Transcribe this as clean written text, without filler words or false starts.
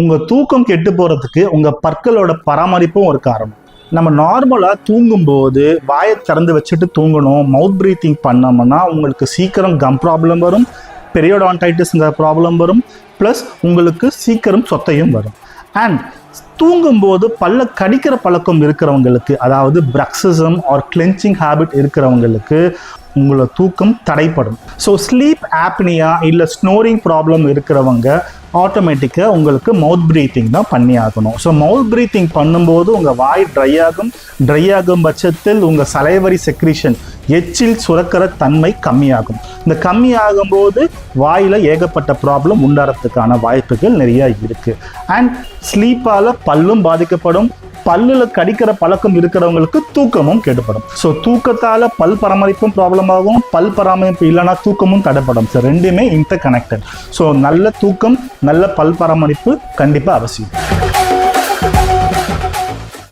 உங்கள் தூக்கம் கெட்டு போகிறதுக்கு உங்கள் பற்களோட பராமரிப்பும் ஒரு காரணம். நம்ம நார்மலாக தூங்கும்போது வாயை திறந்து வச்சுட்டு தூங்கணும், மவுத் ப்ரீத்திங் பண்ணோம்னா உங்களுக்கு சீக்கிரம் கம் ப்ராப்ளம் வரும், பெரியோடான்டைட்டிஸ்ங்கிற ப்ராப்ளம் வரும், ப்ளஸ் உங்களுக்கு சீக்கிரம் சொத்தையும் வரும். அண்ட் தூங்கும்போது பல்ல கடிக்கிற பழக்கம் இருக்கிறவங்களுக்கு, அதாவது பிரக்சிசம் ஆர் கிளென்ச்சிங் ஹேபிட் இருக்கிறவங்களுக்கு உங்களோட தூக்கம் தடைப்படும். ஸோ ஸ்லீப் ஆப்னியா இல்லை ஸ்னோரிங் ப்ராப்ளம் இருக்கிறவங்க ஆட்டோமேட்டிக்காக உங்களுக்கு மவுத் ப்ரீத்திங் தான் பண்ணி ஆகணும். ஸோ மவுத் ப்ரீத்திங் பண்ணும்போது உங்கள் வாய் ட்ரை ஆகும் பட்சத்தில் உங்கள் சலைவரி செக்ரீஷன் எச்சில் சுரக்கிற தன்மை கம்மியாகும். இந்த கம்மியாகும்போது வாயில் ஏகப்பட்ட ப்ராப்ளம் உண்டாகிறதுக்கான வாய்ப்புகள் நிறையா இருக்குது. அண்ட் ஸ்லீப்பால் பல்லும் பாதிக்கப்படும், பல்லில் கடிக்கிற பழக்கம் இருக்கிறவங்களுக்கு தூக்கமும் கெடுப்படும். ஸோ தூக்கத்தால் பல் பராமரிப்பும் ப்ராப்ளம் ஆகும், பல் பராமரிப்பு இல்லைனா தூக்கமும் தடைப்படும். ஸோ ரெண்டுமே இன்டர் கனெக்டட். ஸோ நல்ல தூக்கம், நல்ல பல் பராமரிப்பு கண்டிப்பாக அவசியம்.